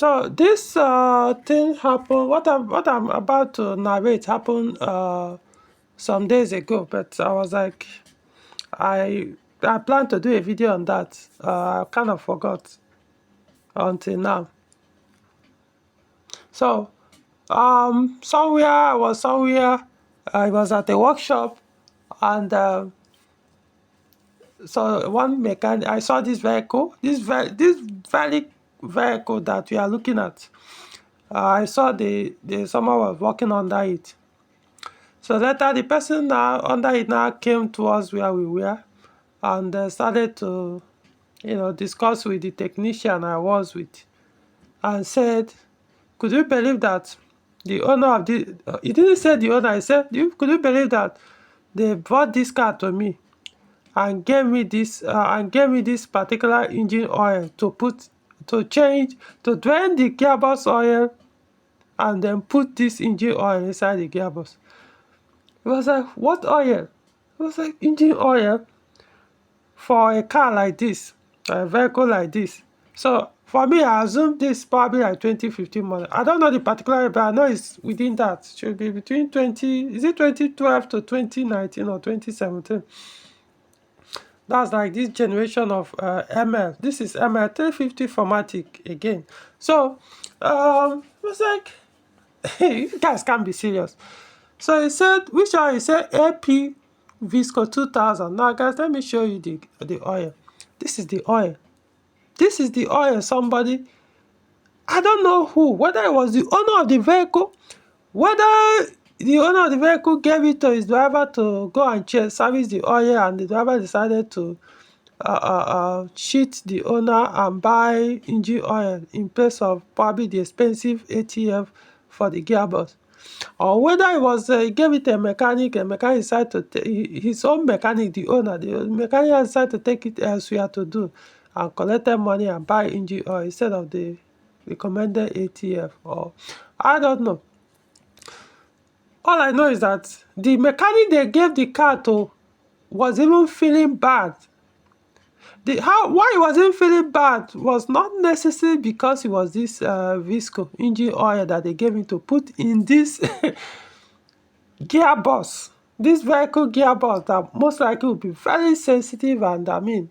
So this thing happened. What I'm about to narrate happened some days ago, but I was like, I planned to do a video on that. I kind of forgot until now. So I was at a workshop, and so one mechanic, I saw this vehicle, this very vehicle that we are looking at. I saw someone was working under it. So later, the person now under it now came towards where we were, and started to, discuss with the technician I was with, and said, "Could you believe that the owner of the?" He didn't say the owner. He said, "Could you believe that they brought this car to me and gave me this particular engine oil to change, to drain the gearbox oil, and then put this engine oil inside the gearbox." It was like, "What oil?" It was like, "Engine oil for a car like this, a vehicle like this." So for me, I assume this probably like 2015 model. I don't know the particular, but I know it's within that. It should be between 2012 to 2019 or 2017. That's like this generation of ML. This is ML 350 formatic again. So it was like, you guys can't be serious. So he said, which one? He said AP Visco 2000. Now guys, let me show you the oil. This is the oil. This is the oil. Somebody, I don't know who, whether it was the owner of the vehicle, whether the owner of the vehicle gave it to his driver to go and service the oil, and the driver decided to cheat the owner and buy engine oil in place of probably the expensive ATF for the gearbox. Or whether it was he gave it a mechanic decided to his own mechanic, the mechanic decided to take it elsewhere to do, and collected money and buy engine oil instead of the recommended ATF, or I don't know. All I know is that the mechanic they gave the car to was even feeling bad. Why he wasn't feeling bad was not necessarily because it was this Visco engine oil that they gave him to put in this gearbox, this vehicle gearbox that most likely will be very sensitive, and I mean,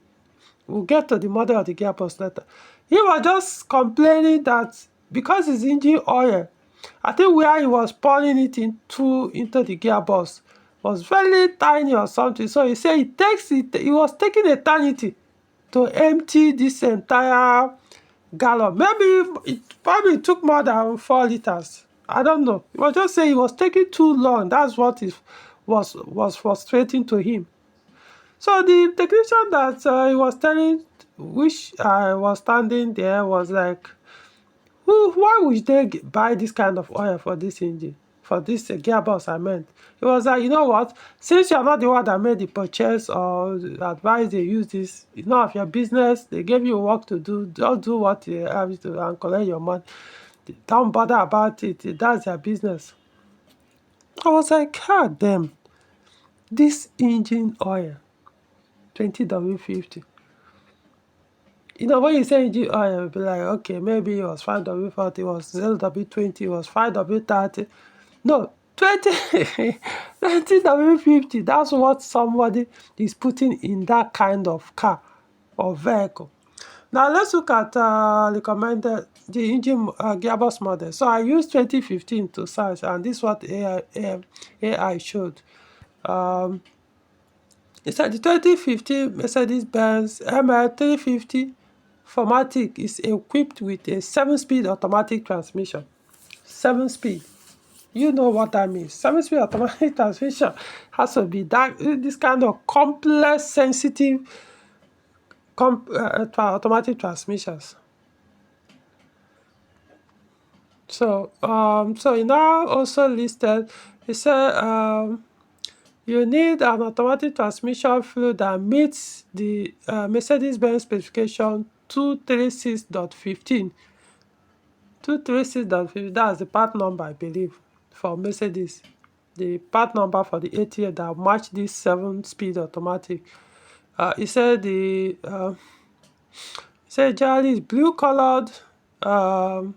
we'll get to the model of the gearbox later. He was just complaining that because it's engine oil, I think where he was pouring it into the gearbox was very tiny or something. So he said it was taking eternity to empty this entire gallon. Maybe it probably took more than 4 liters. I don't know. He was just saying it was taking too long. That's what was frustrating to him. So the technician that he was telling, which I was standing there, was like, why would they buy this kind of oil for this engine, for this gearbox? I meant, it was like, you know what, since you're not the one that made the purchase or advice they use this, it's none of your business. They gave you work to do, just do what you have to and collect your money. Don't bother about it. That's their business. I was like, God damn, this engine oil 20w-50. When you say engine oil, you'll be like, okay, maybe it was 5w-40, it was 0w-20, it was 5w-30. No, 20w-50. That's what somebody is putting in that kind of car or vehicle. Now let's look at the engine gearbox model. So I used 2015 to search, and this is what AI showed. It said the 2015 Mercedes-Benz ML350 Formatic is equipped with a 7-speed automatic transmission. 7-speed. You know what that means. 7-speed automatic transmission has to be this kind of complex, sensitive automatic transmissions. So it now also listed, it said you need an automatic transmission fluid that meets the Mercedes-Benz specification 236.15. 236.15, that's the part number, I believe, for Mercedes. The part number for the ATF that match this 7-speed automatic. It said generally it's blue colored, Um,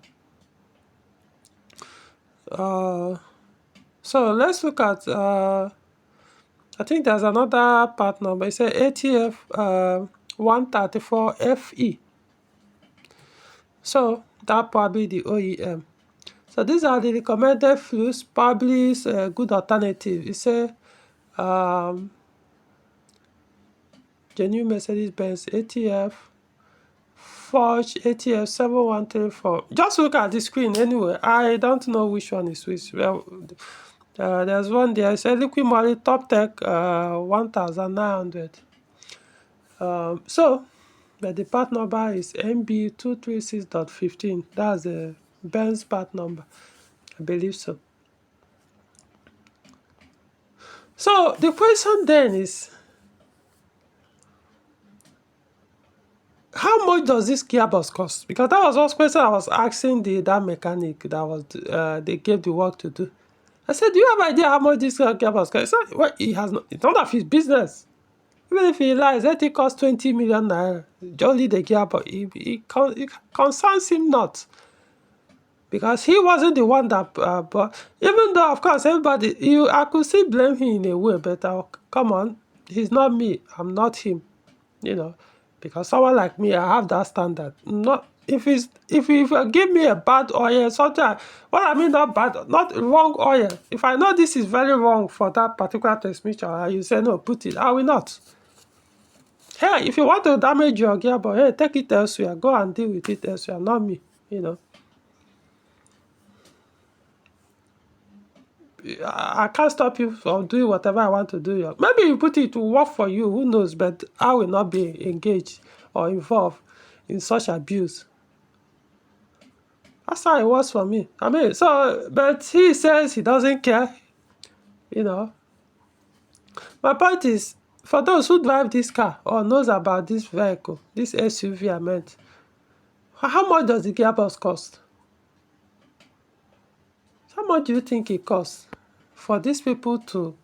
so let's look at, I think there's another part number. It says ATF 134FE. So that probably the OEM. So these are the recommended fuels, probably is a good alternative. It says the new Mercedes-Benz ATF Forge ATF 7134. Just look at the screen anyway. I don't know which one is which. Well, there's one there. It says Liquid Moly Top Tech 1900. But the part number is MB236.15. That's the Benz part number. I believe so. So the question then is, how much does this gearbox cost? Because that was one question I was asking that mechanic that was they gave the work to do. I said, do you have idea how much this gearbox costs? He said, well, he has not, it's none of his business. Even if he lies, let it cost 20 million naira. Only the gearbox, it concerns him not. Because he wasn't the one that but even though, of course, everybody, I could still blame him in a way, but come on, he's not me, I'm not him, because someone like me, I have that standard. Not if you give me a bad oil, sometimes, what I mean, not bad, not wrong oil. If I know this is very wrong for that particular transmission, and you say no, put it, I will not. Hey, if you want to damage your gearbox, hey, take it elsewhere, go and deal with it elsewhere, not me, I can't stop you from doing whatever I want to do. Maybe you put it to work for you, who knows, but I will not be engaged or involved in such abuse. That's how it was for me. I mean, but he says he doesn't care, My point is, for those who drive this car or knows about this vehicle, this SUV I meant, how much does the gearbox cost? How much do you think it costs for these people to...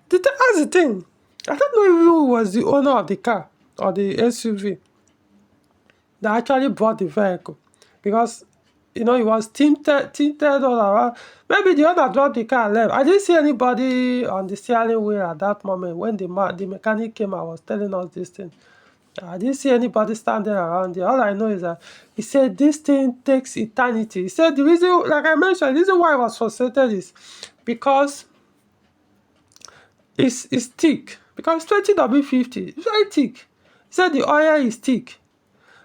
That's the thing. I don't know who was the owner of the car or the SUV that actually bought the vehicle, because it was tinted all around. Maybe the owner dropped the car and left. I didn't see anybody on the steering wheel at that moment when the mechanic came and was telling us this thing. I didn't see anybody standing around there. All I know is that he said this thing takes eternity. He said the reason, like I mentioned, the reason why I was frustrated is because it's thick. Because 20w-50, it's very thick. He said the oil is thick.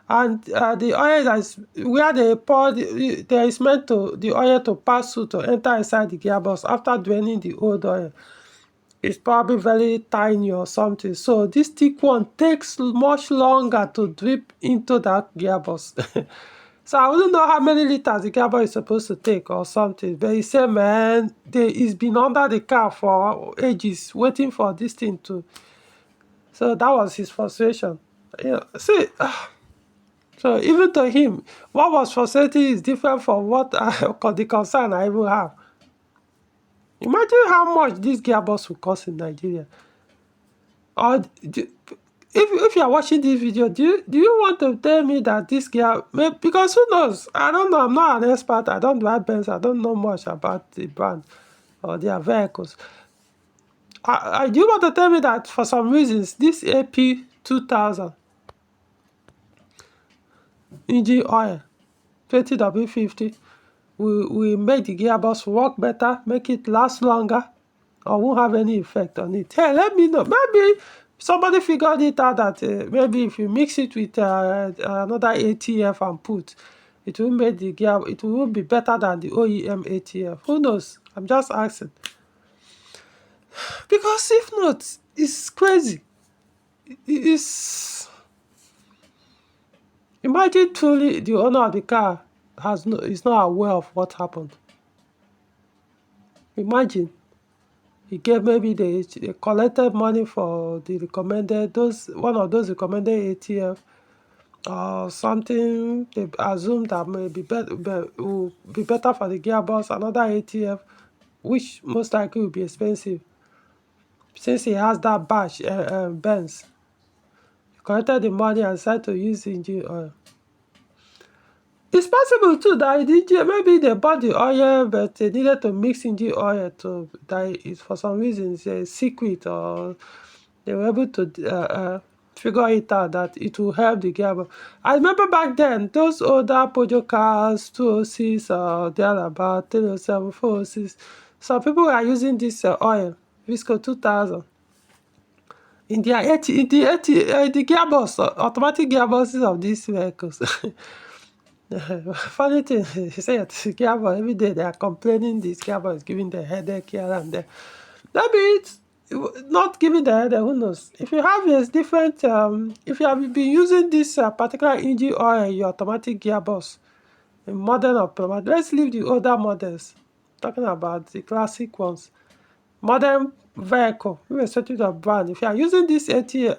And the oil is where they pour, there is meant to the oil to pass through to enter inside the gearbox after draining the old oil. It's probably very tiny or something. So this thick one takes much longer to drip into that gearbox. So I wouldn't know how many liters the gearbox is supposed to take or something. But he said, man, it's been under the car for ages waiting for this thing to. So that was his frustration. See. So even to him, what was frustrating is different from what the concern I even have. Imagine how much this gearbox will cost in Nigeria. Or if you are watching this video, do you want to tell me that this gear, because who knows? I don't know. I'm not an expert. I don't drive Benz. I don't know much about the brand or their vehicles. Do you want to tell me that for some reasons this AP 2000 engine oil 20w-50 will make the gearbox work better, make it last longer, or won't have any effect on it? Hey, let me know. Maybe somebody figured it out that maybe if you mix it with another ATF and put, it will make the gear, it will be better than the OEM ATF. Who knows? I'm just asking. Because if not, it's crazy. It's... Imagine truly the owner of the car is not aware of what happened. Imagine he gave, maybe they collected money for the recommended, one of those recommended ATF or something. They assumed that will be better for the gearbox, another ATF, which most likely will be expensive since he has that badge, Benz. He collected the money and decided to use the engine oil. It's possible too that maybe they bought the oil, but they needed to mix engine oil to that is for some reason it's a secret, or they were able to figure it out that it will help the gearbox. I remember back then those older Peugeot cars, 206 or thereabout, 307, 406. Some people are using this oil, Visco 2000. In their 80, in the gearbox, automatic gearboxes of these vehicles. Funny thing, he said gearbox every day they are complaining this gearbox is giving the headache here and there. Maybe it's not giving the headache, who knows? If you have a different, if you have been using this particular engine oil in your automatic gearbox, in modern or automatic, let's leave the older models, talking about the classic ones. Modern vehicle, irrespective of brand, if you are using this 80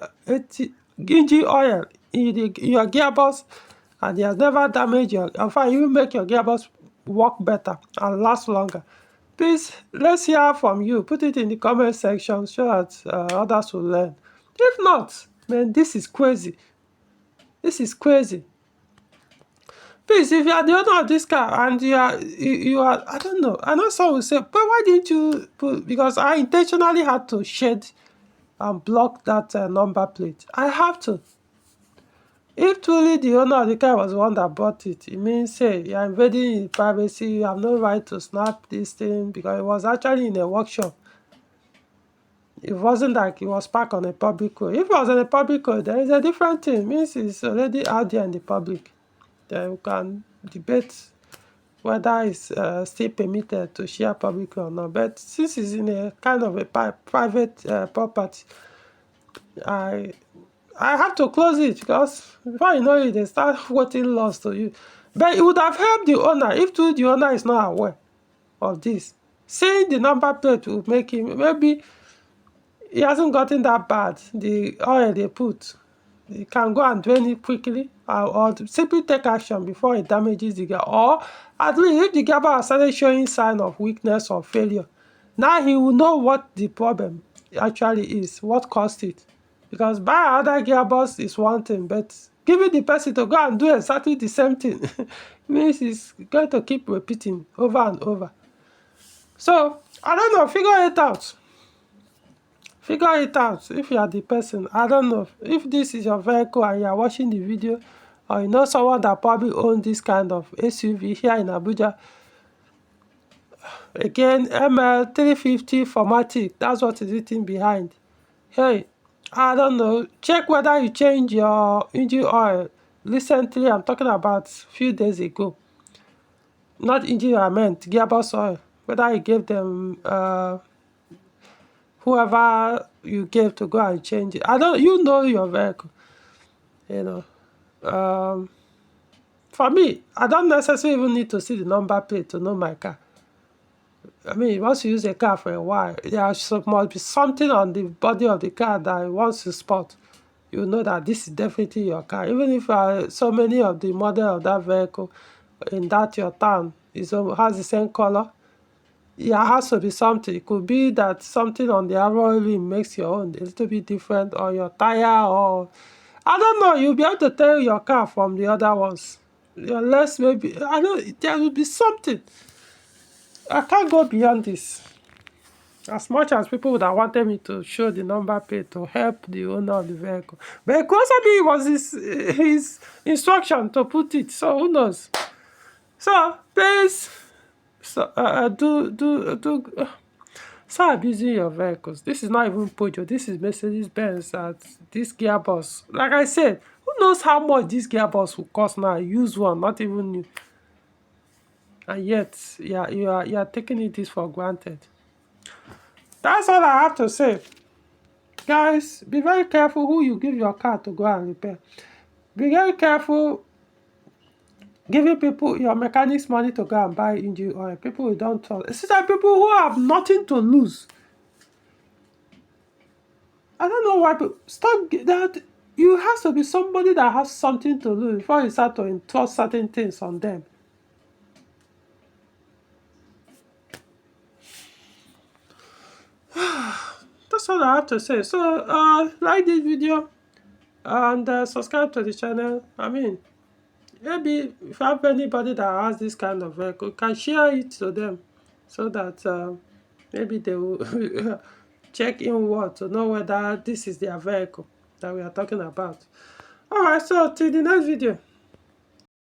engine oil in your gearbox and it has never damaged your, in fact, you make your gearbox work better and last longer, please, let's hear from you. Put it in the comment section so that others will learn. If not, man, this is crazy. This is crazy. Please, if you are the owner of this car and you are, I don't know. I know some will say, but why didn't you put, because I intentionally had to shed and block that number plate. I have to. If truly the owner of the car was the one that bought it, it means, say, you are invading his privacy, you have no right to snap this thing, because it was actually in a workshop. It wasn't like it was parked on a public road. If it was on a public road, there is a different thing. It means it's already out there in the public. Then we can debate whether it's still permitted to share public or not. But since it's in a kind of a private property, I have to close it, because before you know it, they start quoting laws to you. But it would have helped the owner if the owner is not aware of this. Seeing the number plate would make him, maybe he hasn't gotten that bad, the oil they put. You can go and drain it quickly, or simply take action before it damages the gear. Or at least if the gearbox has started showing sign of weakness or failure, now he will know what the problem actually is, what caused it. Because buy another gearbox is one thing, but giving the person to go and do exactly the same thing means he's going to keep repeating over and over. So, I don't know, figure it out. Figure it out if you are the person. I don't know if this is your vehicle and you are watching the video, or you know someone that probably owns this kind of SUV here in Abuja. Again, ML 350 Formatic, that's what is written behind. Hey, I don't know, check whether you change your engine oil recently. I'm talking about few days ago. Not engine oil, I meant gearbox oil. Whether you gave them whoever you gave to go and change it. You know your vehicle, you know. For me, I don't necessarily even need to see the number plate to know my car. I mean, once you use a car for a while, there must be something on the body of the car that once you spot, you know that this is definitely your car. Even if so many of the model of that vehicle in that your town has the same color, yeah, has to be something. It could be that something on the alloy rim makes your own a little bit different, or your tire, or I don't know. You'll be able to tell your car from the other ones. Unless maybe, I know there will be something. I can't go beyond this. As much as people would have wanted me to show the number plate to help the owner of the vehicle, but it also it was his instruction to put it. So who knows? So please, start abusing your vehicles. This is not even Peugeot. This is Mercedes Benz. This gearbox. Like I said, who knows how much this gearbox will cost now? Use one, not even new. And yet, yeah, you are taking this for granted. That's all I have to say. Guys, be very careful who you give your car to go and repair. Be very careful giving people, your mechanics, money to go and buy engine oil. People who don't trust. It's like people who have nothing to lose. I don't know why people stop that. You have to be somebody that has something to lose before you start to entrust certain things on them. That's all I have to say. So like this video and subscribe to the channel. I mean, maybe if you have anybody that has this kind of vehicle, you can share it to them, so that maybe they will check inward to know whether this is their vehicle that we are talking about. Alright, so till the next video.